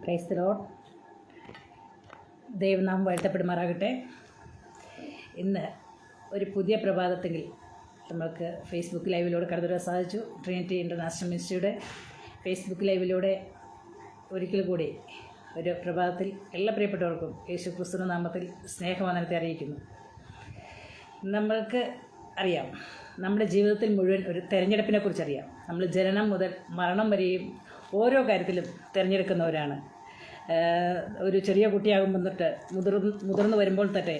Praise the Lord. ദൈവനാമം വാഴ്ത്തപ്പെടുമാറാകട്ടെ. ഇന്ന് ഒരു പുതിയ പ്രഭാതത്തിൽ നമ്മൾക്ക് ഫേസ്ബുക്ക് ലൈവിലൂടെ കടന്നു വരാൻ സാധിച്ചു. ട്രിനിറ്റി ഇൻ്റർനാഷണൽ മിനിസ്ട്രിയുടെ ഫേസ്ബുക്ക് ലൈവിലൂടെ ഒരിക്കൽ കൂടി ഒരു പ്രഭാതത്തിൽ എല്ലാ പ്രിയപ്പെട്ടവർക്കും യേശു ക്രിസ്തുവിന്റെ നാമത്തിൽ സ്നേഹവന്ദനത്തെ അറിയിക്കുന്നു. നമ്മൾക്ക് അറിയാം, നമ്മുടെ ജീവിതത്തിൽ മുഴുവൻ ഒരു തിരഞ്ഞെടുപ്പിനെ കുറിച്ചറിയാം. നമ്മൾ ജനനം മുതൽ മരണം വരെയും ഓരോ കാര്യത്തിലും തിരഞ്ഞെടുക്കുന്നവരാണ്. ഒരു ചെറിയ കുട്ടിയാകുമ്പോൾ തൊട്ട് മുതിർന്നു വരുമ്പോൾ തൊട്ടേ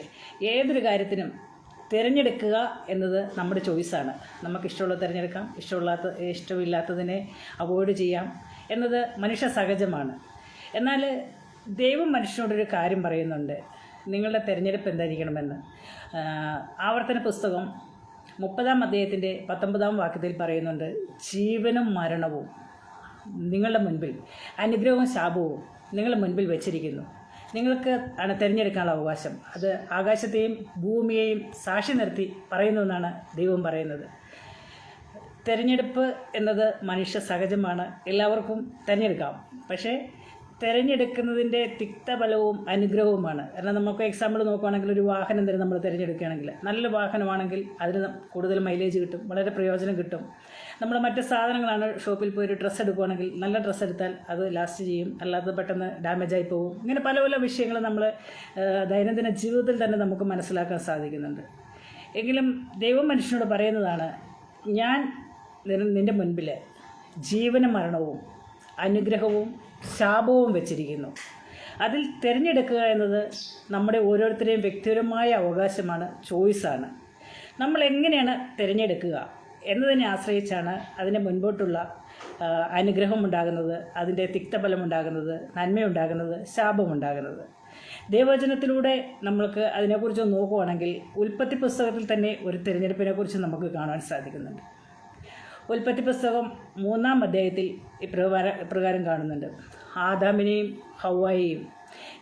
ഏതൊരു കാര്യത്തിനും തിരഞ്ഞെടുക്കുക എന്നത് നമ്മുടെ ചോയ്സാണ്. നമുക്കിഷ്ടമുള്ളത് തിരഞ്ഞെടുക്കാം, ഇഷ്ടമില്ലാത്തതിനെ അവോയ്ഡ് ചെയ്യാം എന്നത് മനുഷ്യ സഹജമാണ്. എന്നാൽ ദൈവം മനുഷ്യനോടൊരു കാര്യം പറയുന്നുണ്ട്, നിങ്ങളുടെ തിരഞ്ഞെടുപ്പ് എന്തായിരിക്കണമെന്ന്. ആവർത്തന പുസ്തകം 30-ാം അധ്യായത്തിൻ്റെ 19-ാം വാക്യത്തിൽ പറയുന്നുണ്ട്, ജീവനും മരണവും നിങ്ങളുടെ മുൻപിൽ, അനുഗ്രഹവും ശാപവും നിങ്ങളുടെ മുൻപിൽ വെച്ചിരിക്കുന്നു. നിങ്ങൾക്ക് ആണ് തിരഞ്ഞെടുക്കാനുള്ള അവകാശം. അത് ആകാശത്തെയും ഭൂമിയെയും സാക്ഷി നിർത്തി പറയുന്നു എന്നാണ് ദൈവം പറയുന്നത്. തിരഞ്ഞെടുപ്പ് എന്നത് മനുഷ്യ സഹജമാണ്, എല്ലാവർക്കും തിരഞ്ഞെടുക്കാം. പക്ഷേ തിരഞ്ഞെടുക്കുന്നതിൻ്റെ തിക്തഫലവും അനുഗ്രഹവുമാണ്. കാരണം നമുക്ക് എക്സാമ്പിൾ നോക്കുകയാണെങ്കിൽ, ഒരു വാഹനം തന്നെ നമ്മൾ തിരഞ്ഞെടുക്കുകയാണെങ്കിൽ, നല്ല വാഹനമാണെങ്കിൽ അതിന് കൂടുതൽ മൈലേജ് കിട്ടും, വളരെ പ്രയോജനം കിട്ടും. നമ്മൾ മറ്റ് സാധനങ്ങളാണ്, ഷോപ്പിൽ പോയി ഒരു ഡ്രസ്സ് എടുക്കുകയാണെങ്കിൽ നല്ല ഡ്രസ്സ് എടുത്താൽ അത് ലാസ്റ്റ് ചെയ്യും, അല്ലാതെ പെട്ടെന്ന് ഡാമേജായി പോകും. ഇങ്ങനെ പല പല വിഷയങ്ങൾ നമ്മൾ ദൈനംദിന ജീവിതത്തിൽ തന്നെ നമുക്ക് മനസ്സിലാക്കാൻ സാധിക്കുന്നുണ്ട്. എങ്കിലും ദൈവം മനുഷ്യനോട് പറയുന്നതാണ്, ഞാൻ നിൻ്റെ മുൻപിൽ ജീവനും മരണവും അനുഗ്രഹവും ശാപവും വെച്ചിരിക്കുന്നു. അതിൽ തിരഞ്ഞെടുക്കുക എന്നത് നമ്മുടെ ഓരോരുത്തരെയും വ്യക്തിപരമായ അവകാശമാണ്, ചോയ്സാണ്. നമ്മൾ എങ്ങനെയാണ് തിരഞ്ഞെടുക്കുക എന്നതിനെ ആശ്രയിച്ചാണ് അതിന് മുൻപോട്ടുള്ള അനുഗ്രഹം ഉണ്ടാകുന്നത്, അതിൻ്റെ തിക്തഫലം ഉണ്ടാകുന്നത്, നന്മയുണ്ടാകുന്നത്, ശാപമുണ്ടാകുന്നത്. ദൈവവചനത്തിലൂടെ നമ്മൾക്ക് അതിനെക്കുറിച്ച് നോക്കുകയാണെങ്കിൽ, ഉൽപ്പത്തി പുസ്തകത്തിൽ തന്നെ ഒരു തിരഞ്ഞെടുപ്പിനെക്കുറിച്ച് നമുക്ക് കാണാൻ സാധിക്കുന്നുണ്ട്. ഉൽപ്പത്തി പുസ്തകം 3-ാം അധ്യായത്തിൽ ഇപ്രകാരം കാണുന്നുണ്ട്, ആദാമിനെയും ഹവ്വായെയും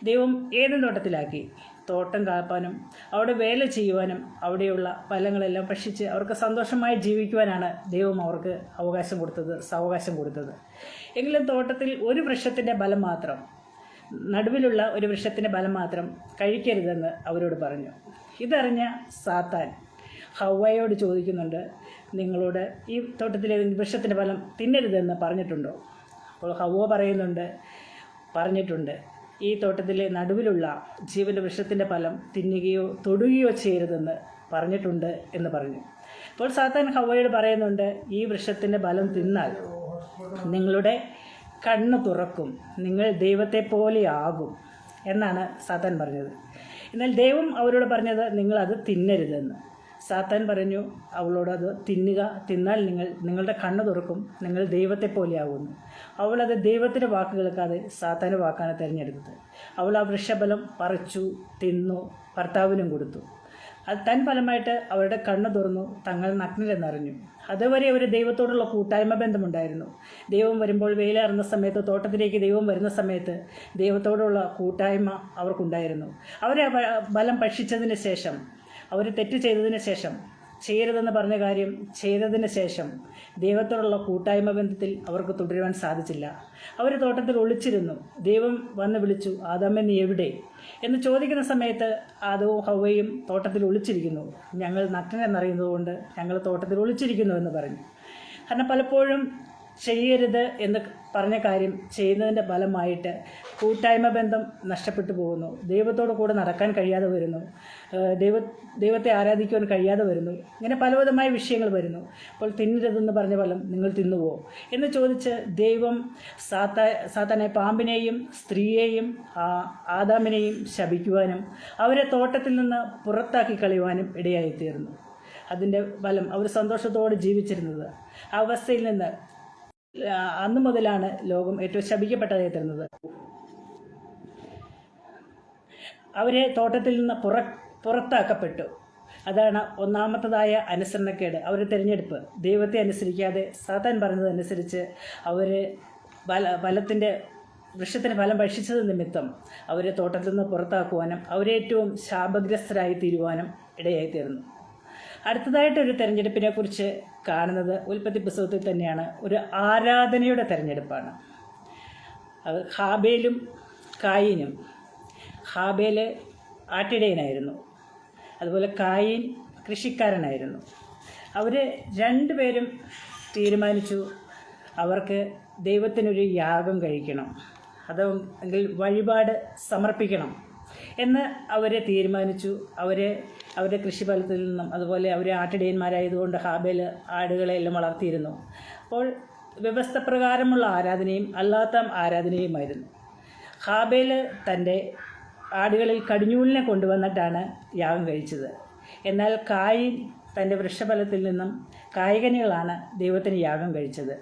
ദൈവം ഏദൻ തോട്ടത്തിലാക്കി തോട്ടം കാപ്പാനും അവിടെ വേല ചെയ്യുവാനും അവിടെയുള്ള ഫലങ്ങളെല്ലാം ഭക്ഷിച്ച് അവർക്ക് സന്തോഷമായി ജീവിക്കുവാനാണ് ദൈവം അവർക്ക് സാവകാശം കൊടുത്തത്. എങ്കിലും തോട്ടത്തിൽ ഒരു വൃക്ഷത്തിൻ്റെ ഫലം മാത്രം, നടുവിലുള്ള ഒരു വൃക്ഷത്തിൻ്റെ ഫലം മാത്രം കഴിക്കരുതെന്ന് അവരോട് പറഞ്ഞു. ഇതറിഞ്ഞ സാത്താൻ ഹവ്വായോട് ചോദിക്കുന്നുണ്ട്, നിങ്ങളോട് ഈ തോട്ടത്തിലെ വൃക്ഷത്തിൻ്റെ ഫലം തിന്നരുതെന്ന് പറഞ്ഞിട്ടുണ്ടോ? അപ്പോൾ ഹവ്വ പറഞ്ഞിട്ടുണ്ട്, ഈ തോട്ടത്തിലെ നടുവിലുള്ള ജീവൻ്റെ വൃക്ഷത്തിൻ്റെ ഫലം തിന്നുകയോ തൊടുകയോ ചെയ്യരുതെന്ന് പറഞ്ഞിട്ടുണ്ട് എന്ന് പറഞ്ഞു. അപ്പോൾ സാത്താൻ ഹവ്വയോട് പറയുന്നുണ്ട്, ഈ വൃക്ഷത്തിൻ്റെ ഫലം തിന്നാൽ നിങ്ങളുടെ കണ്ണ് തുറക്കും, നിങ്ങൾ ദൈവത്തെ പോലെയാകും എന്നാണ് സാത്താൻ പറഞ്ഞത്. എന്നാൽ ദൈവം അവരോട് പറഞ്ഞത്, നിങ്ങളത് തിന്നരുതെന്ന്. സാത്താൻ പറഞ്ഞു അവളോട്, അത് തിന്നാൽ നിങ്ങളുടെ കണ്ണ് തുറക്കും, നിങ്ങൾ ദൈവത്തെ പോലെയാകുന്നു. അവളത് ദൈവത്തിൻ്റെ വാക്ക് കേൾക്കാതെ സാത്താൻ്റെ വാക്കാണ് തിരഞ്ഞെടുത്തത്. അവൾ ആ വൃക്ഷഫലം പറിച്ചു, തിന്നു, ഭർത്താവിനും കൊടുത്തു. അത് തൻ ഫലമായിട്ട് അവരുടെ കണ്ണ് തുറന്നു, തങ്ങൾ നഗ്നരെന്നറിഞ്ഞു. അതുവരെ അവർ ദൈവത്തോടുള്ള കൂട്ടായ്മ ബന്ധമുണ്ടായിരുന്നു. ദൈവം വരുമ്പോൾ, വെയിലേറുന്ന സമയത്ത്, തോട്ടത്തിലേക്ക് ദൈവം വരുന്ന സമയത്ത് ദൈവത്തോടുള്ള കൂട്ടായ്മ അവർക്കുണ്ടായിരുന്നു. അവരെ ഫലം ഭക്ഷിച്ചതിന് ശേഷം, അവർ തെറ്റ് ചെയ്തതിന് ശേഷം, ചെയ്യരുതെന്ന് പറഞ്ഞ കാര്യം ചെയ്തതിന് ശേഷം ദൈവത്തോടുള്ള കൂട്ടായ്മ ബന്ധത്തിൽ അവർക്ക് തുടരുവാൻ സാധിച്ചില്ല. അവർ തോട്ടത്തിൽ ഒളിച്ചിരുന്നു. ദൈവം വന്ന് വിളിച്ചു, ആദാമേ നീ എവിടെ എന്ന് ചോദിക്കുന്ന സമയത്ത് ആദവും ഹവ്വയും തോട്ടത്തിൽ ഒളിച്ചിരിക്കുന്നു, ഞങ്ങൾ നഗ്നരെന്നറിയുന്നതുകൊണ്ട് ഞങ്ങൾ തോട്ടത്തിൽ ഒളിച്ചിരിക്കുന്നു എന്ന് പറഞ്ഞു. കാരണം പലപ്പോഴും ചെയ്യരുത് എന്ന് പറഞ്ഞ കാര്യം ചെയ്യുന്നതിൻ്റെ ഫലമായിട്ട് കൂട്ടായ്മ ബന്ധം നഷ്ടപ്പെട്ടു പോകുന്നു. ദൈവത്തോട് കൂടെ നടക്കാൻ കഴിയാതെ വരുന്നു, ദൈവത്തെ ആരാധിക്കുവാൻ കഴിയാതെ വരുന്നു. ഇങ്ങനെ പലവിധമായ വിഷയങ്ങൾ വരുന്നു. അപ്പോൾ തിന്നരുതെന്ന് പറഞ്ഞ ഫലം നിങ്ങൾ തിന്നുവോ എന്ന് ചോദിച്ച് ദൈവം സാത്താനെ, പാമ്പിനെയും സ്ത്രീയെയും ആദാമിനെയും ശപിക്കുവാനും അവരെ തോട്ടത്തിൽ നിന്ന് പുറത്താക്കി കളയുവാനും ഇടയായിത്തീർന്നു. അതിൻ്റെ ഫലം അവർ സന്തോഷത്തോടെ ജീവിച്ചിരുന്നത്. ആ അവസ്ഥയിൽ നിന്ന് അന്നു മുതലാണ് ലോകം ഏറ്റവും ശപിക്കപ്പെട്ടതായി തീർന്നത്. അവരെ തോട്ടത്തിൽ നിന്ന് പുറത്താക്കപ്പെട്ടു. അതാണ് ഒന്നാമത്തതായ അനുസരണക്കേട്, അവരുടെ തിരഞ്ഞെടുപ്പ്. ദൈവത്തെ അനുസരിക്കാതെ സാത്താൻ പറഞ്ഞതനുസരിച്ച് അവർ വൃക്ഷത്തിൻ്റെ ഫലം ഭക്ഷിച്ചത് നിമിത്തം അവരെ തോട്ടത്തിൽ നിന്ന് പുറത്താക്കുവാനും അവരേറ്റവും ശാപഗ്രസ്തരായി തീരുവാനും ഇടയായിത്തീർന്നു. അടുത്തതായിട്ടൊരു തിരഞ്ഞെടുപ്പിനെ കുറിച്ച് കാണുന്നത് ഉൽപ്പത്തി പുസ്തകത്തിൽ തന്നെയാണ്. ഒരു ആരാധനയുടെ തിരഞ്ഞെടുപ്പാണ്. അത് ഹാബേലും കായീനും. ഹാബേൽ ആട്ടിടയനായിരുന്നു, അതുപോലെ കായീൻ കൃഷിക്കാരനായിരുന്നു. അവർ രണ്ടുപേരും തീരുമാനിച്ചു അവർക്ക് ദൈവത്തിനൊരു യാഗം കഴിക്കണം, അതെങ്കിൽ വഴിപാട് സമർപ്പിക്കണം എന്ന് അവർ തീരുമാനിച്ചു. അവരുടെ കൃഷിഫലത്തിൽ നിന്നും, അതുപോലെ അവർ ആട്ടിടയന്മാരായതുകൊണ്ട് ഹാബേൽ ആടുകളെല്ലാം വളർത്തിയിരുന്നു. അപ്പോൾ വ്യവസ്ഥപ്രകാരമുള്ള ആരാധനയും അല്ലാത്ത ആരാധനയുമായിരുന്നു. ഹാബേൽ തൻ്റെ ആടുകളിൽ കടിഞ്ഞൂലിനെ കൊണ്ടുവന്നിട്ടാണ് യാഗം കഴിച്ചത്. എന്നാൽ കായീൻ തൻ്റെ വൃക്ഷഫലത്തിൽ നിന്നും കായ്കനികളാണ് ദൈവത്തിന് യാഗം കഴിച്ചത്,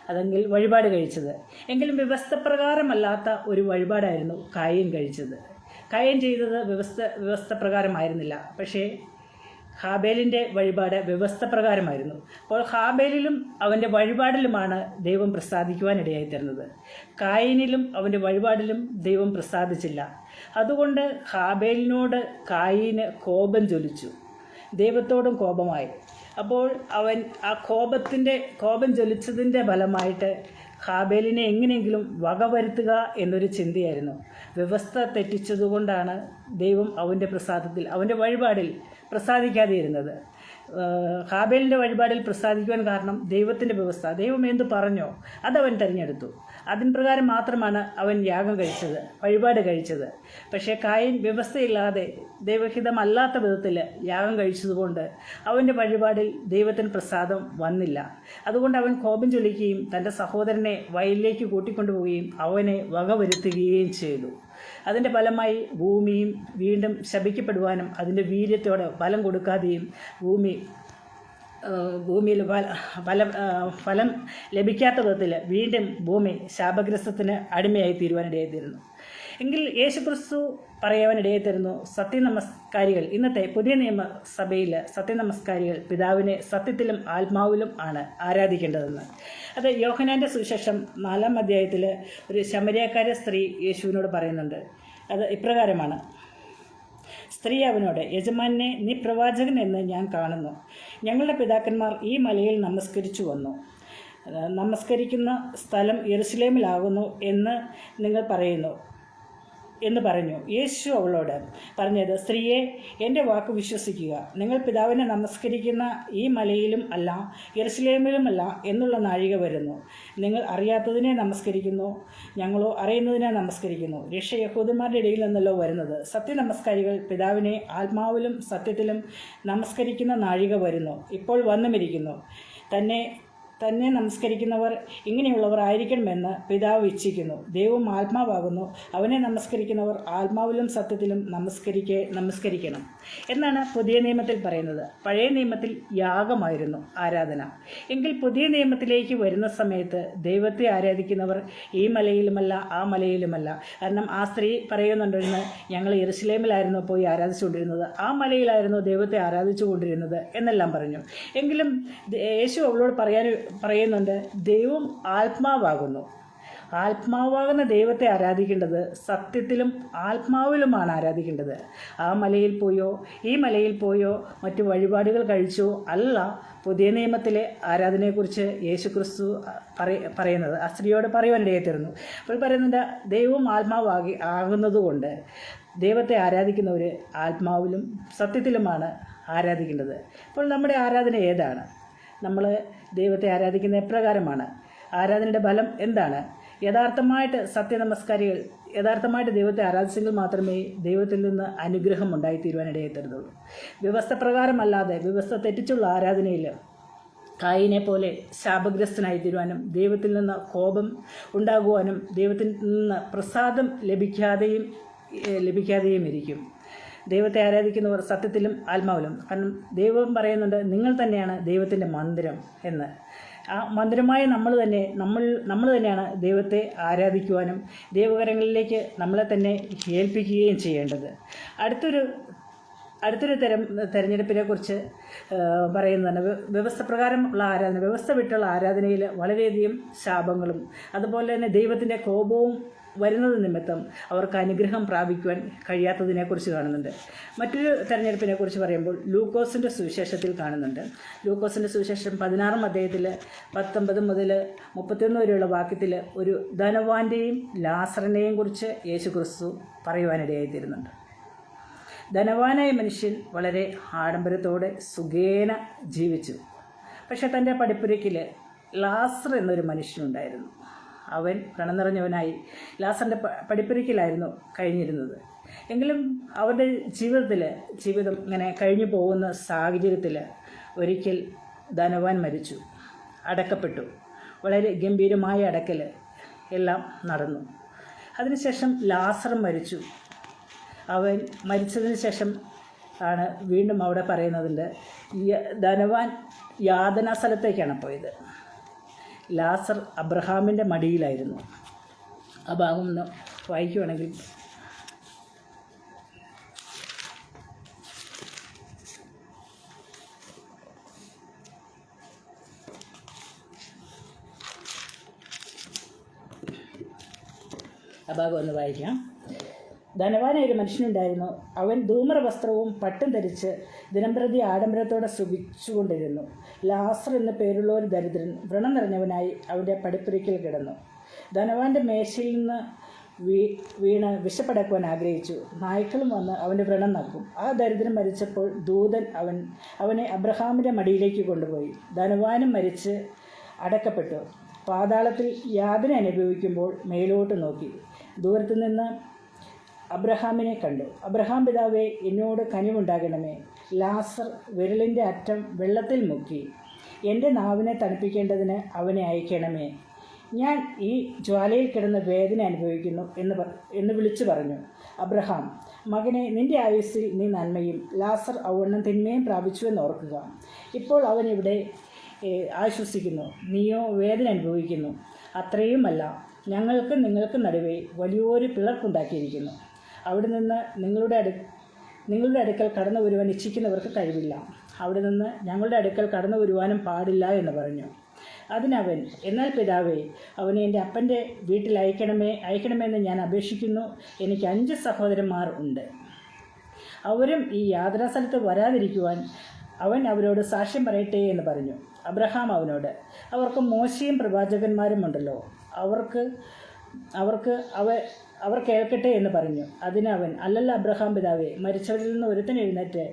അതെങ്കിൽ വഴിപാട് കഴിച്ചത്. എങ്കിലും വ്യവസ്ഥപ്രകാരമല്ലാത്ത ഒരു വഴിപാടായിരുന്നു കായീൻ കഴിച്ചത്. കായീൻ ചെയ്തത് വ്യവസ്ഥപ്രകാരമായിരുന്നില്ല, പക്ഷേ ഹാബേലിൻ്റെ വഴിപാട് വ്യവസ്ഥപ്രകാരമായിരുന്നു. അപ്പോൾ ഹാബേലിലും അവൻ്റെ വഴിപാടിലുമാണ് ദൈവം പ്രസാദിക്കുവാനിടയായിത്തീർന്നത്. കായീനിലും അവൻ്റെ വഴിപാടിലും ദൈവം പ്രസാദിച്ചില്ല. അതുകൊണ്ട് ഹാബേലിനോട് കായീന് കോപം ജ്വലിച്ചു, ദൈവത്തോടും കോപമായി. അപ്പോൾ അവൻ ആ കോപം ജ്വലിച്ചതിൻ്റെ ഫലമായിട്ട് ഹാബേലിനെ എങ്ങനെയെങ്കിലും വകവരുത്തുക എന്നൊരു ചിന്തയായിരുന്നു. വ്യവസ്ഥ തെറ്റിച്ചതുകൊണ്ടാണ് ദൈവം അവൻ്റെ വഴിപാടിൽ പ്രസാദിക്കാതെയിരുന്നത്. ഹാബേലിൻ്റെ വഴിപാടിൽ പ്രസാദിക്കുവാൻ കാരണം ദൈവത്തിൻ്റെ വ്യവസ്ഥ. ദൈവം എന്തു പറഞ്ഞോ അതവൻ തിരഞ്ഞെടുത്തു. അതിൻ പ്രകാരം മാത്രമാണ് അവൻ യാഗം കഴിച്ചത്, വഴിപാട് കഴിച്ചത്. പക്ഷേ കായീൻ വ്യവസ്ഥയില്ലാതെ ദൈവഹിതമല്ലാത്ത വിധത്തിൽ യാഗം കഴിച്ചതുകൊണ്ട് അവൻ്റെ വഴിപാടിൽ ദൈവത്തിന് പ്രസാദം വന്നില്ല. അതുകൊണ്ട് അവൻ കോപം ചൊല്ലിക്കുകയും തൻ്റെ സഹോദരനെ വയലിലേക്ക് കൂട്ടിക്കൊണ്ടുപോവുകയും അവനെ വകവരുത്തുകയും ചെയ്തു. അതിൻ്റെ ഫലമായി ഭൂമിയും വീണ്ടും ശപിക്കപ്പെടുവാനും അതിൻ്റെ വീര്യത്തോടെ ഫലം കൊടുക്കാതെയും ഭൂമിയിൽ ഫലം ലഭിക്കാത്ത വിധത്തിൽ വീണ്ടും ഭൂമി ശാപഗ്രസ്തത്തിന് അടിമയായി തീരുവാനിടയായിത്തീരുന്നു. എങ്കിൽ യേശുക്രിസ്തു പറയുവാനിടയായിത്തീരുന്നു, സത്യനമസ്കാരികൾ, ഇന്നത്തെ പുതിയ നിയമസഭയിൽ സത്യനമസ്കാരികൾ പിതാവിനെ സത്യത്തിലും ആത്മാവിലും ആണ് ആരാധിക്കേണ്ടതെന്ന്. അത് യോഹന്നാൻ്റെ സുവിശേഷം 4-ാം അധ്യായത്തിൽ ഒരു ശമരിയക്കാരി സ്ത്രീ യേശുവിനോട് പറയുന്നുണ്ട്. അത് ഇപ്രകാരമാണ്: സ്ത്രീ അവനോട്, യജമാനെ, നീ പ്രവാചകൻ എന്ന് ഞാൻ കാണുന്നു. ഞങ്ങളുടെ പിതാക്കന്മാർ ഈ മലയിൽ നമസ്കരിച്ചു വന്നു. നമസ്കരിക്കുന്ന സ്ഥലം യെരുശലേമിലാകുന്നു എന്ന് നിങ്ങൾ പറയുന്നു എന്ന് പറഞ്ഞു. യേശു അവളോട് പറഞ്ഞത്, സ്ത്രീയെ, എൻ്റെ വാക്ക് വിശ്വസിക്കുക. നിങ്ങൾ പിതാവിനെ നമസ്കരിക്കുന്ന ഈ മലയിലും അല്ല യെരുശലേമിലുമല്ല എന്നുള്ള നാഴിക വരുന്നു. നിങ്ങൾ അറിയാത്തതിനെ നമസ്കരിക്കുന്നു, ഞങ്ങളോ അറിയുന്നതിനെ നമസ്കരിക്കുന്നു. രക്ഷ യഹൂദന്മാരുടെ ഇടയിൽ നിന്നല്ലോ വരുന്നത്. സത്യനമസ്കാരികൾ പിതാവിനെ ആത്മാവിലും സത്യത്തിലും നമസ്കരിക്കുന്ന നാഴിക വരുന്നു, ഇപ്പോൾ വന്നുമിരിക്കുന്നു. തന്നെ നമസ്കരിക്കുന്നവർ ഇങ്ങനെയുള്ളവർ ആയിരിക്കണമെന്ന് പിതാവ് ഇച്ഛിക്കുന്നു. ദൈവം ആത്മാവാകുന്നു, അവനെ നമസ്കരിക്കുന്നവർ ആത്മാവിലും സത്യത്തിലും നമസ്കരിക്കണം എന്നാണ് പുതിയ നിയമത്തിൽ പറയുന്നത്. പഴയ നിയമത്തിൽ യാഗമായിരുന്നു ആരാധന. എങ്കിൽ പുതിയ നിയമത്തിലേക്ക് വരുന്ന സമയത്ത് ദൈവത്തെ ആരാധിക്കുന്നവർ ഈ മലയിലുമല്ല ആ മലയിലുമല്ല. കാരണം ആ സ്ത്രീ പറയുന്നുണ്ടിരുന്നത്, ഞങ്ങൾ യെരുശലേമിലായിരുന്നു പോയി ആരാധിച്ചുകൊണ്ടിരുന്നത്, ആ മലയിലായിരുന്നു ദൈവത്തെ ആരാധിച്ചു കൊണ്ടിരുന്നത് എന്നെല്ലാം പറഞ്ഞു. എങ്കിലും യേശു അവളോട് പറയുന്നുണ്ട്, ദൈവം ആത്മാവാകുന്നു. ആത്മാവാകുന്ന ദൈവത്തെ ആരാധിക്കേണ്ടത് സത്യത്തിലും ആത്മാവിലുമാണ് ആരാധിക്കേണ്ടത്. ആ മലയിൽ പോയോ ഈ മലയിൽ പോയോ മറ്റു വഴിപാടുകൾ കഴിച്ചോ അല്ല പുതിയ നിയമത്തിലെ ആരാധനയെക്കുറിച്ച് യേശുക്രിസ്തു പറയുന്നത്. ആ സ്ത്രീയോട് പറയുവാനിടയായിത്തീർന്നു. അപ്പോൾ പറയുന്നുണ്ട്, ദൈവം ആകുന്നതുകൊണ്ട് ദൈവത്തെ ആരാധിക്കുന്നവർ ആത്മാവിലും സത്യത്തിലുമാണ് ആരാധിക്കേണ്ടത്. അപ്പോൾ നമ്മുടെ ആരാധന ഏതാണ്? നമ്മൾ ദൈവത്തെ ആരാധിക്കുന്ന എപ്രകാരമാണ്? ആരാധനയുടെ ഫലം എന്താണ്? യഥാർത്ഥമായിട്ട് സത്യനമസ്കാരികൾ യഥാർത്ഥമായിട്ട് ദൈവത്തെ ആരാധിച്ചെങ്കിൽ മാത്രമേ ദൈവത്തിൽ നിന്ന് അനുഗ്രഹം ഉണ്ടായിത്തീരുവാനിടയായിത്തീരുന്നുള്ളൂ. വ്യവസ്ഥ പ്രകാരമല്ലാതെ വ്യവസ്ഥ തെറ്റിച്ചുള്ള ആരാധനയിൽ കായീനെ പോലെ ശാപഗ്രസ്തനായിത്തീരുവാനും ദൈവത്തിൽ നിന്ന് കോപം ഉണ്ടാകുവാനും ദൈവത്തിൽ നിന്ന് പ്രസാദം ലഭിക്കാതെയും ഇരിക്കും. ദൈവത്തെ ആരാധിക്കുന്നവർ സത്യത്തിലും ആത്മാവിലും. കാരണം ദൈവം പറയുന്നുണ്ട്, നിങ്ങൾ തന്നെയാണ് ദൈവത്തിൻ്റെ മന്ദിരം എന്ന്. ആ മന്ദിരമായ നമ്മൾ തന്നെയാണ് ദൈവത്തെ ആരാധിക്കുവാനും ദൈവകരങ്ങളിലേക്ക് നമ്മളെ തന്നെ ഏൽപ്പിക്കുകയും ചെയ്യേണ്ടത്. അടുത്തൊരു തെരഞ്ഞെടുപ്പിനെ കുറിച്ച് പറയുന്നതാണ് വ്യവസ്ഥ പ്രകാരമുള്ള ആരാധന. വ്യവസ്ഥ വിട്ടുള്ള ആരാധനയിൽ വളരെയധികം ശാപങ്ങളും അതുപോലെ തന്നെ ദൈവത്തിൻ്റെ കോപവും വരുന്നത് നിമിത്തം അവർക്ക് അനുഗ്രഹം പ്രാപിക്കുവാൻ കഴിയാത്തതിനെക്കുറിച്ച് കാണുന്നുണ്ട്. മറ്റൊരു തെരഞ്ഞെടുപ്പിനെക്കുറിച്ച് പറയുമ്പോൾ ലൂക്കോസിൻ്റെ സുവിശേഷത്തിൽ കാണുന്നുണ്ട്. ലൂക്കോസിൻ്റെ സുവിശേഷം 16-ാം അധ്യായത്തിൽ 19 മുതൽ 31 വരെയുള്ള വാക്യത്തിൽ ഒരു ധനവാന്റെയും ലാസറിനെയും കുറിച്ച് യേശു ക്രിസ്തു പറയുവാനിടയായിത്തീരുന്നുണ്ട്. ധനവാനായ മനുഷ്യൻ വളരെ ആഡംബരത്തോടെ സുഖേന ജീവിച്ചു. പക്ഷെ തൻ്റെ പടിപ്പുരയ്ക്കിൽ ലാസർ എന്നൊരു മനുഷ്യനുണ്ടായിരുന്നു. അവൻ കടം നിറഞ്ഞവനായി ലാസറിൻ്റെ പടിപ്പുരയ്ക്കിലായിരുന്നു കഴിഞ്ഞിരുന്നത്. എങ്കിലും അവരുടെ ജീവിതം ഇങ്ങനെ കഴിഞ്ഞു പോകുന്ന സാഹചര്യത്തിൽ ഒരിക്കൽ ധനവാൻ മരിച്ചു, അടക്കപ്പെട്ടു. വളരെ ഗംഭീരമായ അടക്കൽ എല്ലാം നടന്നു. അതിനുശേഷം ലാസർ മരിച്ചു. അവൻ മരിച്ചതിന് ശേഷം ആണ് വീണ്ടും അവിടെ പറയുന്നതുണ്ട്, ധനവാൻ യാതനാ സ്ഥലത്തേക്കാണ് പോയത്. ലാസർ അബ്രഹാമിൻ്റെ മടിയിലായിരുന്നു. ആ ഭാഗം ഒന്ന് വായിക്കുവാണെങ്കിൽ ആ ഭാഗം ഒന്ന് വായിക്കാം. ധനവാനായ ഒരു മനുഷ്യനുണ്ടായിരുന്നു. അവൻ ധൂമ്രവസ്ത്രവും പട്ടും ധരിച്ച് ദിനംപ്രതി ആഡംബരത്തോടെ സുഖിച്ചുകൊണ്ടിരുന്നു. ലാസർ എന്ന പേരുള്ള ഒരു ദരിദ്രൻ വ്രണം നിറഞ്ഞവനായി അവൻ്റെ പടിപ്പുരയ്ക്കൽ കിടന്നു. ധനവാന്റെ മേശയിൽ നിന്ന് വീണ് വിശപ്പടക്കുവാൻ ആഗ്രഹിച്ചു. നായ്ക്കളും വന്ന് അവൻ്റെ വ്രണം നക്കും. ആ ദരിദ്രൻ മരിച്ചപ്പോൾ ദൂതൻ അവനെ അബ്രഹാമിൻ്റെ മടിയിലേക്ക് കൊണ്ടുപോയി. ധനവാനും മരിച്ച് അടക്കപ്പെട്ടു. പാതാളത്തിൽ യാതന അനുഭവിക്കുമ്പോൾ മേലോട്ട് നോക്കി ദൂരത്തു നിന്ന് അബ്രഹാമിനെ കണ്ടു. അബ്രഹാം പിതാവേ, എന്നോട് കനിവുണ്ടാകണമേ. ലാസർ വിരലിൻ്റെ അറ്റം വെള്ളത്തിൽ മുക്കി എൻ്റെ നാവിനെ തണുപ്പിക്കേണ്ടതിന് അവനെ അയക്കണമേ. ഞാൻ ഈ ജ്വാലയിൽ കിടന്ന് വേദന അനുഭവിക്കുന്നു എന്ന് വിളിച്ചു പറഞ്ഞു. അബ്രഹാം, മകനെ, നിൻ്റെ ആയുസ്സിൽ നീ നന്മയും ലാസർ ഔവണ്ണം തിന്മയും പ്രാപിച്ചുവെന്ന് ഓർക്കുക. ഇപ്പോൾ അവൻ ഇവിടെ ആശ്വസിക്കുന്നു, നീയോ വേദന അനുഭവിക്കുന്നു. അത്രയുമല്ല, ഞങ്ങൾക്ക് നിങ്ങൾക്ക് നടുവേ വലിയൊരു പിളർപ്പുണ്ടാക്കിയിരിക്കുന്നു. അവിടെ നിന്ന് നിങ്ങളുടെ അടുക്കൽ കടന്നു വരുവാൻ ഇച്ഛിക്കുന്നവർക്ക് കഴിവില്ല. അവിടെ നിന്ന് ഞങ്ങളുടെ അടുക്കൽ കടന്നു വരുവാനും പാടില്ല എന്ന് പറഞ്ഞു. അതിനവൻ, എന്നാൽ പിതാവേ, അവനെ എൻ്റെ അപ്പൻ്റെ വീട്ടിൽ അയക്കണമെന്ന് ഞാൻ അപേക്ഷിക്കുന്നു. എനിക്ക് 5 സഹോദരന്മാർ ഉണ്ട്. അവരും ഈ യാത്രാസ്ഥലത്ത് വരാതിരിക്കുവാൻ അവൻ അവരോട് സാക്ഷ്യം പറയട്ടെ എന്ന് പറഞ്ഞു. അബ്രഹാം അവനോട്, അവർക്ക് മോശയും പ്രവാചകന്മാരും ഉണ്ടല്ലോ, അവർ കേൾക്കട്ടെ എന്ന് പറഞ്ഞു. അതിനവൻ, അല്ലല്ല അബ്രഹാം പിതാവേ, മരിച്ചവരിൽ നിന്ന് ഒരുത്തൻ എഴുന്നേറ്റ്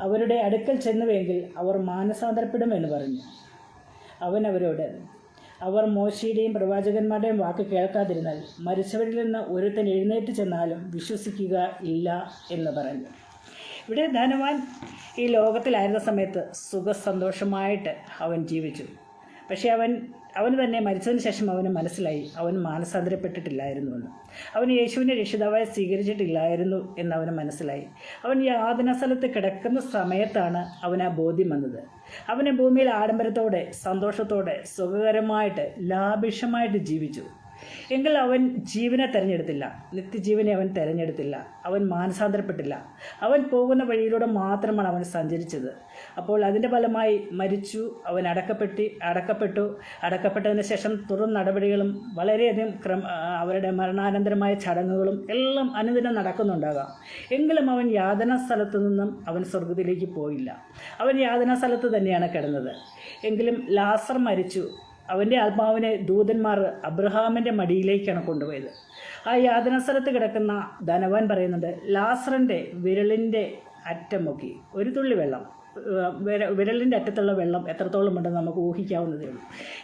അവരുടെ അടുക്കൽ ചെന്നുവെങ്കിൽ അവർ മാനസാന്തരപ്പെടുമെന്ന് പറഞ്ഞു. അവൻ അവരോട്, അവർ മോശയുടെയും പ്രവാചകന്മാരുടെയും വാക്ക് കേൾക്കാതിരുന്നാൽ മരിച്ചവരിൽ നിന്ന് ഒരുത്തൻ എഴുന്നേറ്റ് ചെന്നാലും വിശ്വസിക്കുക ഇല്ല എന്ന് പറഞ്ഞു. ഇവിടെ ധനവാൻ ഈ ലോകത്തിലായിരുന്ന സമയത്ത് സുഖസന്തോഷമായിട്ട് അവൻ ജീവിച്ചു. പക്ഷേ അവന് തന്നെ മരിച്ചതിന് ശേഷം അവന് മനസ്സിലായി അവൻ മാനസാന്തരപ്പെട്ടിട്ടില്ലായിരുന്നു എന്ന്. അവൻ യേശുവിനെ രക്ഷിതാവായി സ്വീകരിച്ചിട്ടില്ലായിരുന്നു എന്ന് അവന് മനസ്സിലായി. അവൻ യാതനാ സ്ഥലത്ത് കിടക്കുന്ന സമയത്താണ് അവന് ആ ബോധ്യം വന്നത്. അവനെ ഭൂമിയിൽ ആഡംബരത്തോടെ സന്തോഷത്തോടെ സുഖകരമായിട്ട് ലാഭിഷമായിട്ട് ജീവിച്ചു. എങ്കിൽ അവൻ ജീവനെ തിരഞ്ഞെടുത്തില്ല, നിത്യജീവനെ അവൻ തിരഞ്ഞെടുത്തില്ല. അവൻ മാനസാന്തരപ്പെട്ടില്ല. അവൻ പോകുന്ന വഴിയിലൂടെ മാത്രമാണ് അവൻ സഞ്ചരിച്ചത്. അപ്പോൾ അതിൻ്റെ ഫലമായി മരിച്ചു. അവൻ അടക്കപ്പെട്ടതിന് ശേഷം തുടർ നടപടികളും വളരെയധികം അവരുടെ മരണാനന്തരമായ ചടങ്ങുകളും എല്ലാം അനുദിനം നടക്കുന്നുണ്ടാകാം. എങ്കിലും അവൻ യാതനാ സ്ഥലത്തു നിന്നും അവൻ സ്വർഗത്തിലേക്ക് പോയില്ല. അവൻ യാതനാ സ്ഥലത്ത് തന്നെയാണ് കിടന്നത്. എങ്കിലും ലാസർ മരിച്ചു. അവൻ്റെ ആത്മാവിനെ ദൂതന്മാർ അബ്രഹാമിൻ്റെ മടിയിലേക്കാണ് കൊണ്ടുപോയത്. ആ യാതനാ സ്ഥലത്ത് കിടക്കുന്ന ധനവാൻ പറയുന്നുണ്ട്, ലാസറിൻ്റെ വിരലിൻ്റെ അറ്റം നോക്കി ഒരു തുള്ളി വെള്ളം, വിരലിൻ്റെ അറ്റത്തുള്ള വെള്ളം എത്രത്തോളം ഉണ്ടെന്ന് നമുക്ക് ഊഹിക്കാവുന്നതേ ഉള്ളൂ.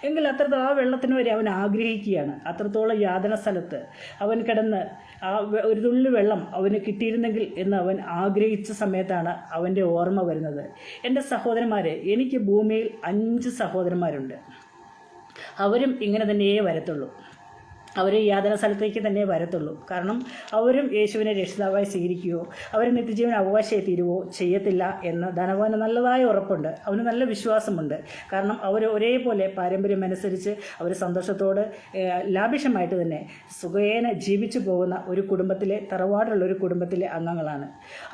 എങ്കിൽ അത്രത്തോളം ആ വെള്ളത്തിന് വരെ അവൻ ആഗ്രഹിക്കുകയാണ്. അത്രത്തോളം യാതനാ സ്ഥലത്ത് അവൻ കിടന്ന് ആ ഒരു തുള്ളി വെള്ളം അവന് കിട്ടിയിരുന്നെങ്കിൽ എന്ന് അവൻ ആഗ്രഹിച്ച സമയത്താണ് അവൻ്റെ ഓർമ്മ വരുന്നത്. എൻ്റെ സഹോദരന്മാരെ, എനിക്ക് ഭൂമിയിൽ 5 സഹോദരന്മാരുണ്ട്. അവരും ഇങ്ങനെ തന്നെയേ വരത്തുള്ളൂ. അവർ യാതനാ സ്ഥലത്തേക്ക് തന്നെ വരത്തുള്ളൂ. കാരണം അവരും യേശുവിനെ രക്ഷിതാവായി സ്വീകരിക്കുകയോ അവർ നിത്യജീവൻ അവകാശമായി തീരുവോ ചെയ്യത്തില്ല എന്ന് ധനവാന് നല്ലതായ ഉറപ്പുണ്ട്. അവന് നല്ല വിശ്വാസമുണ്ട്. കാരണം അവർ ഒരേപോലെ പാരമ്പര്യമനുസരിച്ച് അവർ സന്തോഷത്തോട് ലാഭിഷമായിട്ട് തന്നെ സുഖേന ജീവിച്ചു പോകുന്ന ഒരു കുടുംബത്തിലെ, തറവാടുള്ള ഒരു കുടുംബത്തിലെ അംഗങ്ങളാണ്.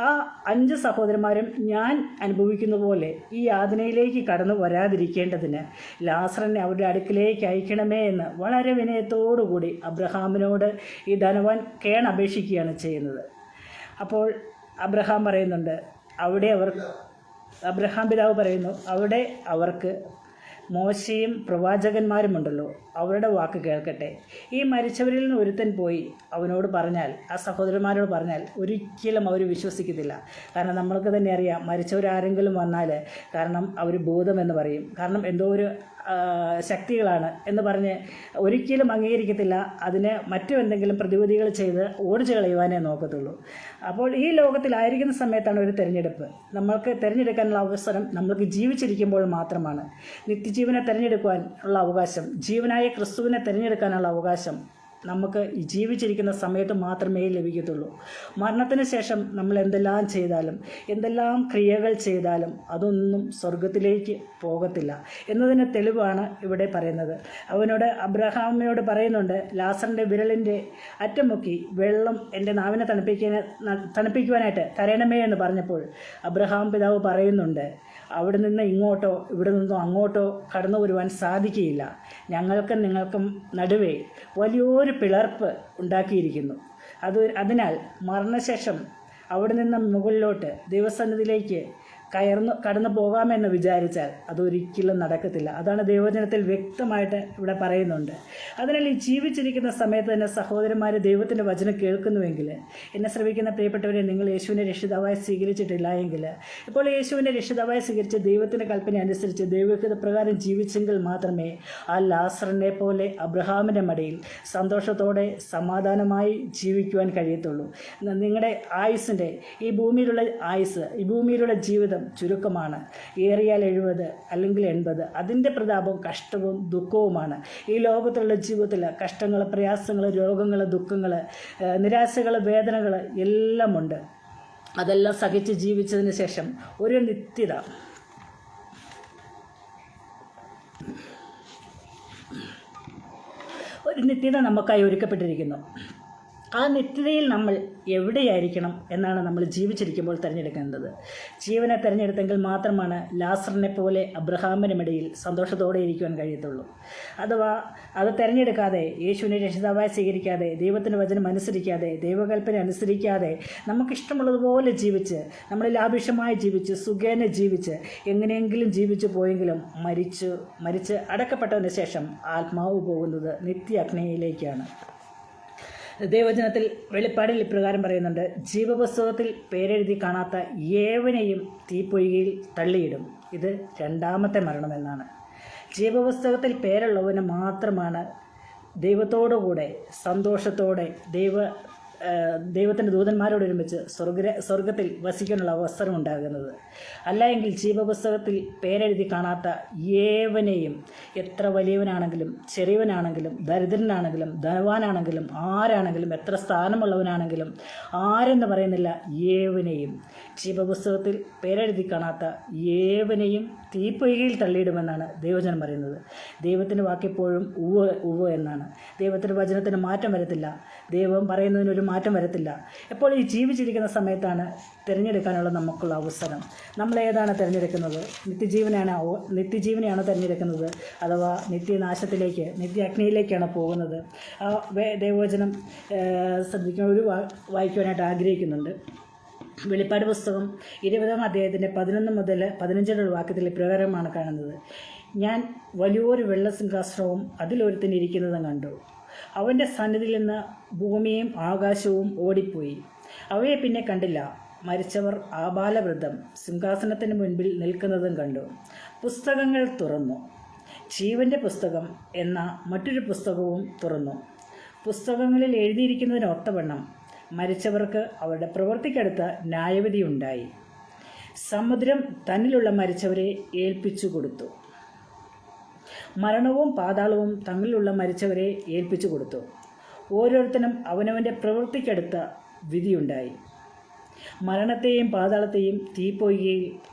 ആ 5 സഹോദരന്മാരും ഞാൻ അനുഭവിക്കുന്ന പോലെ ഈ യാതനയിലേക്ക് കടന്നു വരാതിരിക്കേണ്ടതിന് ലാസറിനെ അവരുടെ അടുക്കിലേക്ക് അയക്കണമേ എന്ന് വളരെ വിനയത്തോടുകൂടി കൂടി അബ്രഹാമിനോട് ഈ ധനവാൻ കേണപേക്ഷിക്കുകയാണ് ചെയ്യുന്നത്. അപ്പോൾ അബ്രഹാം പറയുന്നുണ്ട്, അബ്രഹാം പിതാവ് പറയുന്നു, അവിടെ അവർക്ക് മോശയും പ്രവാചകന്മാരുമുണ്ടല്ലോ, അവരുടെ വാക്ക് കേൾക്കട്ടെ. ഈ മരിച്ചവരിൽ നിന്ന് ഒരുത്തൻ പോയി അവനോട് പറഞ്ഞാൽ, ആ സഹോദരന്മാരോട് പറഞ്ഞാൽ ഒരിക്കലും അവർ വിശ്വസിക്കത്തില്ല. കാരണം നമ്മൾക്ക് തന്നെ അറിയാം, മരിച്ചവരാരെങ്കിലും വന്നാൽ കാരണം അവർ ഭൂതമെന്ന് പറയും, കാരണം എന്തോ ഒരു ശക്തികളാണ് എന്ന് പറഞ്ഞ് ഒരിക്കലും അംഗീകരിക്കത്തില്ല. അതിന് മറ്റു എന്തെങ്കിലും പ്രതിവിധികൾ ചെയ്ത് ഓടിച്ചു കളയുവാനേ നോക്കത്തുള്ളൂ. അപ്പോൾ ഈ ലോകത്തിലായിരിക്കുന്ന സമയത്താണ് ഒരു തിരഞ്ഞെടുപ്പ്. നമ്മൾക്ക് തിരഞ്ഞെടുക്കാനുള്ള അവസരം നമ്മൾക്ക് ജീവിച്ചിരിക്കുമ്പോൾ മാത്രമാണ്. നിത്യജീവനെ തിരഞ്ഞെടുക്കുവാൻ ഉള്ള അവകാശം, ജീവനായ ക്രിസ്തുവിനെ തിരഞ്ഞെടുക്കാനുള്ള അവകാശം നമുക്ക് ഈ ജീവിച്ചിരിക്കുന്ന സമയത്ത് മാത്രമേ ലഭിക്കത്തുള്ളൂ. മരണത്തിന് ശേഷം നമ്മൾ എന്തെല്ലാം ചെയ്താലും എന്തെല്ലാം ക്രിയകൾ ചെയ്താലും അതൊന്നും സ്വർഗത്തിലേക്ക് പോകത്തില്ല എന്നതിന് തെളിവാണ് ഇവിടെ പറയുന്നത്. അബ്രഹാമിനോട് പറയുന്നുണ്ട്, ലാസറിൻ്റെ വിരലിൻ്റെ അറ്റം മുക്കി വെള്ളം എൻ്റെ നാവിനെ തണുപ്പിക്കുവാനായിട്ട് തരണമേ എന്ന് പറഞ്ഞപ്പോൾ അബ്രഹാം പിതാവ് പറയുന്നുണ്ട്, അവിടെ നിന്ന് ഇങ്ങോട്ടോ ഇവിടെ നിന്നോ അങ്ങോട്ടോ കടന്നു വരുവാൻ സാധിക്കുകയില്ല. ഞങ്ങൾക്കും നിങ്ങൾക്കും നടുവേ വലിയൊരു പിളർപ്പ് ഉണ്ടാക്കിയിരിക്കുന്നു. അതിനാൽ മരണശേഷം അവിടെ നിന്ന് മുകളിലോട്ട് ദൈവസന്നിധിയിലേക്ക് കടന്നു പോകാമെന്ന് വിചാരിച്ചാൽ അതൊരിക്കലും നടക്കത്തില്ല. അതാണ് ദൈവവചനത്തിൽ വ്യക്തമായിട്ട് ഇവിടെ പറയുന്നുണ്ട്. അതിനാൽ ഈ ജീവിച്ചിരിക്കുന്ന സമയത്ത് തന്നെ സഹോദരന്മാർ ദൈവത്തിൻ്റെ വചനം കേൾക്കുന്നുവെങ്കിൽ, എന്നെ ശ്രമിക്കുന്ന പ്രിയപ്പെട്ടവരെ, നിങ്ങൾ യേശുവിനെ രക്ഷിതാവായി സ്വീകരിച്ചിട്ടില്ല എങ്കിൽ, ഇപ്പോൾ യേശുവിനെ രക്ഷിതാവായി സ്വീകരിച്ച് ദൈവത്തിൻ്റെ കൽപ്പന അനുസരിച്ച് ദൈവഹിത പ്രകാരം ജീവിച്ചെങ്കിൽ മാത്രമേ ആ ലാസറിനെ പോലെ അബ്രഹാമിൻ്റെ മടിയിൽ സന്തോഷത്തോടെ സമാധാനമായി ജീവിക്കുവാൻ കഴിയത്തുള്ളൂ. നിങ്ങളുടെ ആയുസ്സിൻ്റെ ഈ ഭൂമിയിലുള്ള ജീവിതം ചുരുക്കമാണ്. ഏറിയാൽ 70 അല്ലെങ്കിൽ 80. അതിൻ്റെ പ്രതാപം കഷ്ടവും ദുഃഖവുമാണ്. ഈ ലോകത്തുള്ള ജീവിതത്തിൽ കഷ്ടങ്ങൾ, പ്രയാസങ്ങൾ, രോഗങ്ങൾ, ദുഃഖങ്ങൾ, നിരാശകൾ, വേദനകൾ എല്ലാം ഉണ്ട്. അതെല്ലാം സഹിച്ച് ജീവിച്ചതിന് ശേഷം ഒരു നിത്യത നമുക്കായി ഒരുക്കപ്പെട്ടിരിക്കുന്നു. ആ നിത്യതയിൽ നമ്മൾ എവിടെയായിരിക്കണം എന്നാണ് നമ്മൾ ജീവിച്ചിരിക്കുമ്പോൾ തിരഞ്ഞെടുക്കേണ്ടത്. ജീവനെ തിരഞ്ഞെടുത്തെങ്കിൽ മാത്രമാണ് ലാസറിനെ പോലെ അബ്രഹാമിനുമിടയിൽ സന്തോഷത്തോടെ ഇരിക്കുവാൻ കഴിയത്തുള്ളൂ. അഥവാ അത് തിരഞ്ഞെടുക്കാതെ, യേശുവിനെ രക്ഷിതാവായി സ്വീകരിക്കാതെ, ദൈവത്തിൻ്റെ വചനം അനുസരിക്കാതെ, ദൈവകൽപ്പന അനുസരിക്കാതെ നമുക്കിഷ്ടമുള്ളതുപോലെ ജീവിച്ച്, നമ്മൾ ലാഭിഷമായി ജീവിച്ച്, സുഖേന ജീവിച്ച്, എങ്ങനെയെങ്കിലും ജീവിച്ചു പോയെങ്കിലും മരിച്ച് അടക്കപ്പെട്ടതിന് ശേഷം ആത്മാവ് പോകുന്നത് നിത്യ അഗ്നിയിലേക്കാണ്. ദൈവവചനത്തിൽ വെളിപ്പാടിൽ ഇപ്രകാരം പറയുന്നുണ്ട്, ജീവപുസ്തകത്തിൽ പേരെഴുതി കാണാത്ത ഏവനെയും തീപ്പൊയ്കയിൽ തള്ളിയിടും. ഇത് രണ്ടാമത്തെ മരണമെന്നാണ്. ജീവപുസ്തകത്തിൽ പേരുള്ളവന് മാത്രമാണ് ദൈവത്തോടുകൂടെ സന്തോഷത്തോടെ ദൈവത്തിൻ്റെ ദൂതന്മാരോടൊരുമിച്ച് സ്വർഗത്തിൽ വസിക്കാനുള്ള അവസരം ഉണ്ടാകുന്നത്. അല്ല എങ്കിൽ ജീവപുസ്തകത്തിൽ പേരെഴുതി കാണാത്ത ഏവനെയും, എത്ര വലിയവനാണെങ്കിലും ചെറിയവനാണെങ്കിലും ദരിദ്രനാണെങ്കിലും ധനവാനാണെങ്കിലും ആരാണെങ്കിലും എത്ര സ്ഥാനമുള്ളവനാണെങ്കിലും ആരെന്ന് പറയുന്നില്ല, ഏവനെയും, ജീവപുസ്തകത്തിൽ പേരെഴുതി കാണാത്ത ഏവനെയും തീപ്പൊയ്കയിൽ തള്ളിയിടുമെന്നാണ് ദൈവവചനം പറയുന്നത്. ദൈവത്തിൻ്റെ വാക്കെപ്പോഴും ഉവ്വ് എന്നാണ്. ദൈവത്തിൻ്റെ വചനത്തിന് മാറ്റം വരത്തില്ല. ദൈവം പറയുന്നതിനൊരു മാറ്റം വരത്തില്ല. എപ്പോൾ ഈ ജീവിച്ചിരിക്കുന്ന സമയത്താണ് തിരഞ്ഞെടുക്കാനുള്ള നമുക്കുള്ള അവസരം. നമ്മൾ ഏതാണ് തിരഞ്ഞെടുക്കുന്നത്? നിത്യജീവനെയാണോ തിരഞ്ഞെടുക്കുന്നത്? അഥവാ നിത്യനാശത്തിലേക്ക്, നിത്യ അഗ്നിയിലേക്കാണ് പോകുന്നത്? ആ ദൈവവചനം ശ്രദ്ധിക്കാൻ വായിക്കുവാനായിട്ട് ആഗ്രഹിക്കുന്നുണ്ട്. വെളിപ്പാട് പുസ്തകം 20-ാം അധ്യായത്തിൻ്റെ 11 മുതൽ 15 വാക്യത്തിൽ ഇപ്രകാരമാണ് കാണുന്നത്. ഞാൻ വലിയൊരു വെള്ളസിംഹാസനവും അതിലൊരുത്തൻ ഇരിക്കുന്നതും കണ്ടു. അവൻ്റെ സന്നിധിയിൽ നിന്ന് ഭൂമിയും ആകാശവും ഓടിപ്പോയി. അവയെ പിന്നെ കണ്ടില്ല. മരിച്ചവർ ആബാലവൃദ്ധം സിംഹാസനത്തിന് മുൻപിൽ നിൽക്കുന്നതും കണ്ടു. പുസ്തകങ്ങൾ തുറന്നു. ജീവൻ്റെ പുസ്തകം എന്ന മറ്റൊരു പുസ്തകവും തുറന്നു. പുസ്തകങ്ങളിൽ എഴുതിയിരിക്കുന്നതിന് ഒത്തവണ്ണം മരിച്ചവർക്ക് അവരുടെ പ്രവൃത്തിക്കടുത്ത ന്യായവിധി ഉണ്ടായി. സമുദ്രം തന്നിലുള്ള മരിച്ചവരെ ഏൽപ്പിച്ചു കൊടുത്തു. മരണവും പാതാളവും തങ്ങളിലുള്ള മരിച്ചവരെ ഏൽപ്പിച്ചു കൊടുത്തു. ഓരോരുത്തരും അവനവൻ്റെ പ്രവൃത്തിക്കടുത്ത വിധിയുണ്ടായി. മരണത്തെയും പാതാളത്തെയും തീപ്പൊയ്കയിൽ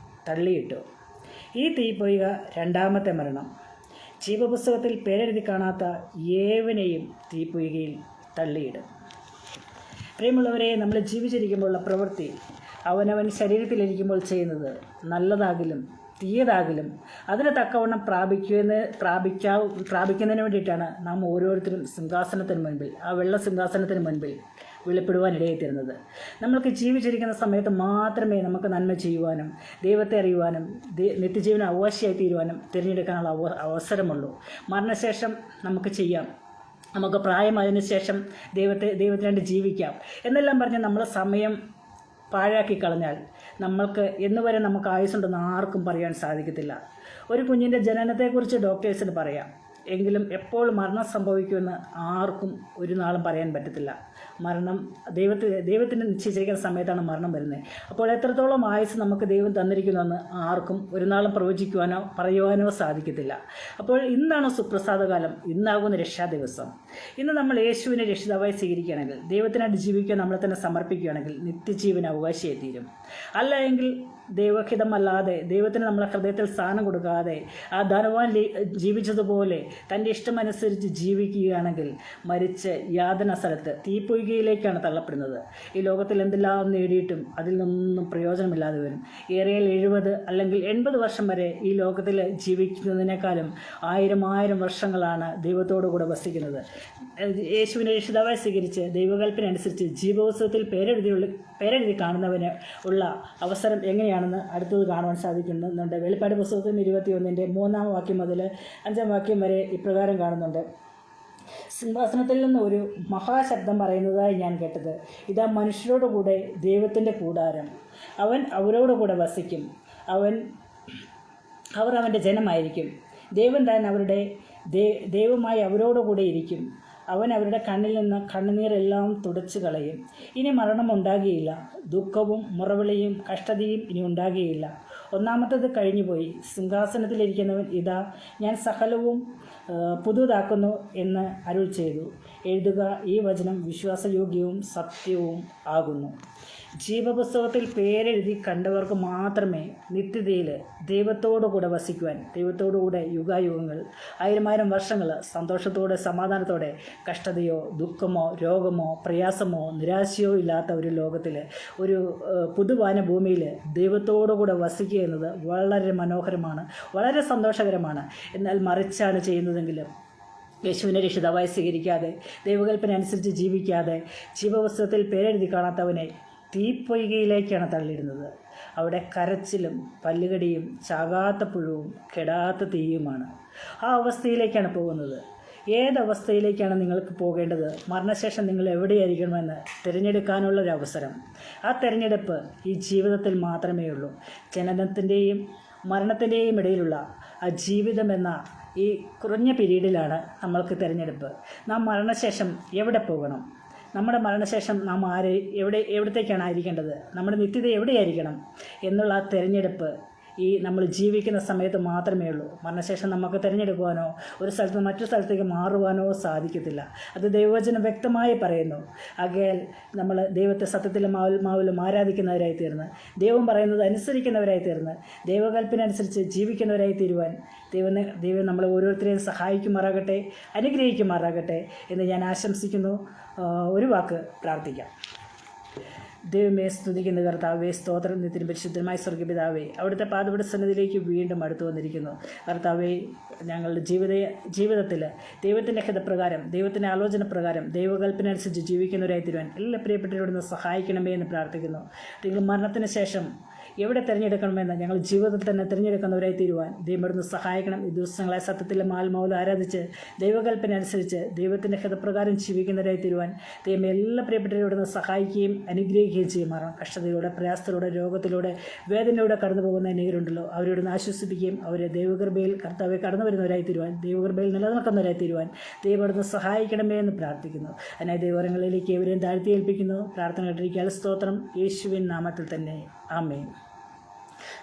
തള്ളിയിട്ടു. ഈ തീപ്പൊയ്ക രണ്ടാമത്തെ മരണം. ജീവപുസ്തകത്തിൽ പേരെഴുതി കാണാത്ത ഏവനെയും തീപ്പൊയ്കയിൽ തള്ളിയിടും. പ്രിയമുള്ളവരെ, നമ്മൾ ജീവിച്ചിരിക്കുമ്പോഴുള്ള പ്രവൃത്തി അവനവൻ ശരീരത്തിലിരിക്കുമ്പോൾ ചെയ്യുന്നത് നല്ലതാകിലും തീയതാകലും അതിന് തക്കവണ്ണം പ്രാപിക്കുന്നതിന് വേണ്ടിയിട്ടാണ് നാം ഓരോരുത്തരും സിംഹാസനത്തിന് മുൻപിൽ, ആ വെള്ള സിംഹാസനത്തിന് മുൻപിൽ വെളിപ്പെടുവാനിടയായിത്തീരുന്നത്. നമ്മൾക്ക് ജീവിച്ചിരിക്കുന്ന സമയത്ത് മാത്രമേ നമുക്ക് നന്മ ചെയ്യുവാനും ദൈവത്തെ അറിയുവാനും നിത്യജീവനം അവകാശിയായി തീരുവാനും തിരഞ്ഞെടുക്കാനുള്ള അവസരമുള്ളൂ. മരണശേഷം നമുക്ക് ചെയ്യാം, നമുക്ക് പ്രായമായതിനു ശേഷം ദൈവത്തിനായിട്ട് ജീവിക്കാം എന്നെല്ലാം പറഞ്ഞ് നമ്മൾ സമയം പാഴാക്കി കളഞ്ഞാൽ നമ്മൾക്ക് എന്നുവരെ നമുക്ക് ആയുസ്സുണ്ടെന്ന് ആർക്കും പറയാൻ സാധിക്കത്തില്ല. ഒരു കുഞ്ഞിൻ്റെ ജനനത്തെക്കുറിച്ച് ഡോക്ടേഴ്സിന് പറയാം, എങ്കിലും എപ്പോൾ മരണം സംഭവിക്കുമെന്ന് ആർക്കും ഒരു നാളും പറയാൻ പറ്റത്തില്ല. മരണം ദൈവത്തിന് നിശ്ചയിച്ചിരിക്കുന്ന സമയത്താണ് മരണം വരുന്നത്. അപ്പോൾ എത്രത്തോളം ആയുസ് നമുക്ക് ദൈവം തന്നിരിക്കുന്നുവെന്ന് ആർക്കും ഒരു നാളും പ്രവചിക്കുവാനോ പറയുവാനോ സാധിക്കത്തില്ല. അപ്പോൾ ഇന്നാണ് സുപ്രസാദകാലം, ഇന്നാകുന്ന രക്ഷാ ദിവസം. ഇന്ന് നമ്മൾ യേശുവിനെ രക്ഷിതാവായി സ്വീകരിക്കുകയാണെങ്കിൽ, ദൈവത്തിനായിട്ട് ജീവിക്കാൻ നമ്മളെ തന്നെ സമർപ്പിക്കുകയാണെങ്കിൽ നിത്യജീവൻ അവകാശിയായി തീരും. അല്ല എങ്കിൽ ദൈവഹിതമല്ലാതെ, ദൈവത്തിന് നമ്മളെ ഹൃദയത്തിൽ സ്ഥാനം കൊടുക്കാതെ ആ ധനവാൻ ജീവിച്ചതുപോലെ തൻ്റെ ഇഷ്ടമനുസരിച്ച് ജീവിക്കുകയാണെങ്കിൽ മരിച്ച് യാതന സ്ഥലത്ത് തീപ്പൊയ്കയിലേക്കാണ് തള്ളപ്പെടുന്നത്. ഈ ലോകത്തിൽ എന്തെല്ലാം നേടിയിട്ടും അതിൽ നിന്നൊന്നും പ്രയോജനമില്ലാതെ വരും. ഏറിയാൽ 70 അല്ലെങ്കിൽ 80 വർഷം വരെ ഈ ലോകത്തിൽ ജീവിക്കുന്നതിനേക്കാളും 1000 വർഷങ്ങളാണ് ദൈവത്തോടു കൂടെ വസിക്കുന്നത്. യേശുവിനെ രക്ഷിതാവായി സ്വീകരിച്ച് ദൈവകൽപ്പന അനുസരിച്ച് ജീവോത്സവത്തിൽ പേരെഴുതി കാണുന്നവന് ഉള്ള അവസരം എങ്ങനെയാണെന്ന് അടുത്തത് കാണുവാൻ സാധിക്കുന്നുണ്ട്. വെളിപ്പാട് പുസ്തകത്തിൽ 21-ന്റെ 3-ാം വാക്യം മുതൽ 5-ാം വാക്യം വരെ ഇപ്രകാരം കാണുന്നുണ്ട്. സിംഹാസനത്തിൽ നിന്ന് ഒരു മഹാശബ്ദം പറയുന്നതായി ഞാൻ കേട്ടത്, ഇതാ മനുഷ്യരോടുകൂടെ ദൈവത്തിൻ്റെ കൂടാരം, അവൻ അവരോടുകൂടെ വസിക്കും, അവർ അവൻ്റെ ജനമായിരിക്കും, ദൈവം താൻ അവരുടെ ദൈവമായി അവരോടുകൂടെ ഇരിക്കും, അവൻ അവരുടെ കണ്ണിൽ നിന്ന് കണ്ണുനീരെല്ലാം തുടച്ചു കളയും. ഇനി മരണം ഉണ്ടാകുകയില്ല, ദുഃഖവും മുറവിളിയും കഷ്ടതയും ഇനി ഉണ്ടാകുകയില്ല. ഒന്നാമത്തേത് കഴിഞ്ഞുപോയി. സിംഹാസനത്തിലിരിക്കുന്നവൻ ഇതാ ഞാൻ സകലവും പുതുതാക്കുന്നു എന്ന് അരുൾ ചെയ്തു. എഴുതുക, ഈ വചനം വിശ്വാസയോഗ്യവും സത്യവും ആകുന്നു. ജീവപുസ്തകത്തിൽ പേരെഴുതി കണ്ടവർക്ക് മാത്രമേ നിത്യതയിൽ ദൈവത്തോടുകൂടെ വസിക്കുവാൻ, ദൈവത്തോടുകൂടെ യുഗായുഗങ്ങൾ 1000 വർഷങ്ങൾ സന്തോഷത്തോടെ സമാധാനത്തോടെ കഷ്ടതയോ ദുഃഖമോ രോഗമോ പ്രയാസമോ നിരാശയോ ഇല്ലാത്ത ഒരു ലോകത്തിൽ, ഒരു പുതുവാന ഭൂമിയിൽ ദൈവത്തോടുകൂടെ വസിക്കുക എന്നത് വളരെ മനോഹരമാണ്, വളരെ സന്തോഷകരമാണ്. എന്നാൽ മറിച്ചാണ് ചെയ്യുന്നതെങ്കിൽ, യേശുവിനെ രക്ഷിതാവായി സ്വീകരിക്കാതെ ദൈവകൽപ്പന അനുസരിച്ച് ജീവിക്കാതെ ജീവപുസ്തകത്തിൽ പേരെഴുതി കാണാത്തവനെ തീപ്പൊയ്കയിലേക്കാണ് തള്ളിയിടുന്നത്. അവിടെ കരച്ചിലും പല്ലുകടിയും ചാകാത്ത പുഴുവും കെടാത്ത തീയുമാണ്. ആ അവസ്ഥയിലേക്കാണ് പോകുന്നത്. ഏതവസ്ഥയിലേക്കാണ് നിങ്ങൾക്ക് പോകേണ്ടത്? മരണശേഷം നിങ്ങൾ എവിടെയായിരിക്കണമെന്ന് തിരഞ്ഞെടുക്കാനുള്ളൊരവസരം. ആ തിരഞ്ഞെടുപ്പ് ഈ ജീവിതത്തിൽ മാത്രമേ ഉള്ളൂ. ജനനത്തിൻ്റെയും മരണത്തിൻ്റെയും ഇടയിലുള്ള ആ ജീവിതമെന്ന ഈ കുറഞ്ഞ പീരീഡിലാണ് നമ്മൾക്ക് തിരഞ്ഞെടുപ്പ്. നാം മരണശേഷം എവിടെ പോകണം? നമ്മുടെ മരണശേഷം നാം എവിടത്തേക്കാണ് ആയിരിക്കേണ്ടത്? നമ്മുടെ നിത്യത എവിടെയായിരിക്കണം എന്നുള്ള ആ തിരഞ്ഞെടുപ്പ് ഈ നമ്മൾ ജീവിക്കുന്ന സമയത്ത് മാത്രമേ ഉള്ളൂ. മരണശേഷം നമുക്ക് തിരഞ്ഞെടുക്കുവാനോ ഒരു സ്ഥലത്ത് മറ്റൊരു സ്ഥലത്തേക്ക് മാറുവാനോ സാധിക്കത്തില്ല. അത് ദൈവവചനം വ്യക്തമായി പറയുന്നു. ആകയാൽ നമ്മൾ ദൈവത്തെ സത്യത്തിലും ആത്മാവിലും ആരാധിക്കുന്നവരായി തീർന്ന്, ദൈവം പറയുന്നത് അനുസരിക്കുന്നവരായി തീർന്ന്, ദൈവകൽപ്പന അനുസരിച്ച് ജീവിക്കുന്നവരായി തീരുവാൻ ദൈവം നമ്മളെ ഓരോരുത്തരെയും സഹായിക്കുമാറാകട്ടെ, അനുഗ്രഹിക്കുമാറാകട്ടെ എന്ന് ഞാൻ ആശംസിക്കുന്നു. ഒരു വാക്ക് പ്രാർത്ഥിക്കാം. ദൈവമേ, സ്തുതിക്കുന്ന കർത്താവേ, സ്തോത്രം. നിത്യനും പരിശുദ്ധമായ സ്വർഗ്ഗപിതാവേ, അവിടുത്തെ പാദപീഠ സന്നിധിയിലേക്ക് വീണ്ടും അടുത്തു വന്നിരിക്കുന്നു. കർത്താവേ, ഞങ്ങളുടെ ജീവിതത്തിൽ ദൈവത്തിൻ്റെ ഹിതപ്രകാരം, ദൈവത്തിൻ്റെ ആലോചന പ്രകാരം, ദൈവകൽപ്പന അനുസരിച്ച് ജീവിക്കുന്നവരായി തീരുവാൻ എല്ലാ പ്രിയപ്പെട്ടവരോടൊന്ന് സഹായിക്കണമേ എന്ന് പ്രാർത്ഥിക്കുന്നു. നിങ്ങൾ മരണത്തിന് ശേഷം എവിടെ തിരഞ്ഞെടുക്കണമെന്ന് ഞങ്ങൾ ജീവിതത്തിൽ തന്നെ തിരഞ്ഞെടുക്കുന്നവരായി തീരുവാൻ ദൈവം ഇവിടുന്ന് സഹായിക്കണം. ഈ ദിവസങ്ങളെ സത്യത്തിലും ആത്മാവിലും ആരാധിച്ച് ദൈവകൽപ്പന അനുസരിച്ച് ദൈവത്തിൻ്റെ ഹിതപ്രകാരം ജീവിക്കുന്നവരായി തീരുവാൻ ദൈവം എല്ലാ പ്രിയപ്പെട്ടവരോടൊന്ന് സഹായിക്കുകയും അനുഗ്രഹിക്കുകയും ചെയ്യുമാറാം. കഷ്ടതയിലൂടെ, പ്രയാസത്തിലൂടെ, രോഗത്തിലൂടെ, വേദനയിലൂടെ കടന്നു പോകുന്ന അനേകരുണ്ടല്ലോ, അവരോടൊന്ന് ആശ്വസിപ്പിക്കുകയും അവരെ ദൈവകൃപയിൽ കർത്താവെ കടന്നു വരുന്നവരായി തീരുവാൻ, ദൈവകൃപയിൽ നിലനിൽക്കുന്നവരായി തീരുവാൻ ദൈവം ഇവിടുന്ന് സഹായിക്കണമേ എന്ന് പ്രാർത്ഥിക്കുന്നു. അതിനായി ദൈവകരങ്ങളിലേക്ക് ഇവരെയും താഴ്ത്തി ഏൽപ്പിക്കുന്നു. പ്രാർത്ഥന കേട്ടിരിക്കാൻ സ്തോത്രം. യേശുവിൻ നാമത്തിൽ തന്നെ ആമേൻ.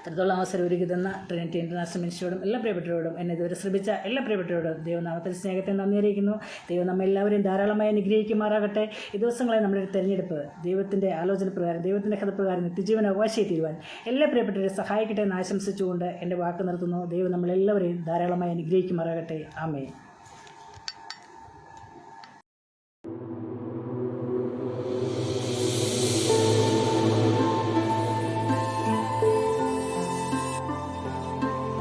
ഇത്രത്തോളം അവസരം ഒരുക്കി തന്ന ട്രിനിറ്റി ഇൻ്റർനാഷണൽ മിനിസ്ട്രിയോടും എല്ലാ പ്രിയപ്പെട്ടവരോടും എന്നെ ഇതുവരെ ശ്രമിച്ച എല്ലാ പ്രിയപ്പെട്ടവരോടും ദൈവനാമത്തിൽ സ്നേഹത്തെ നന്ദി അറിയിക്കുന്നു. ദൈവം നമ്മെല്ലാവരെയും ധാരാളമായി അനുഗ്രഹിക്കുമാറാകട്ടെ. ഈ ദിവസങ്ങളെ നമ്മുടെ തിരഞ്ഞെടുപ്പ് ദൈവത്തിൻ്റെ ആലോചന പ്രകാരം, ദൈവത്തിൻ്റെ കഥപ്രകാരം നിത്യജീവൻ അവകാശിയായി തീരുവാൻ എല്ലാ പ്രിയപ്പെട്ടവരെയും സഹായിക്കട്ടെ എന്ന് ആശംസിച്ചുകൊണ്ട് എൻ്റെ വാക്ക് നിർത്തുന്നു. ദൈവം നമ്മളെല്ലാവരെയും ധാരാളമായി അനുഗ്രഹിക്കുമാറാകട്ടെ. ആമേൻ.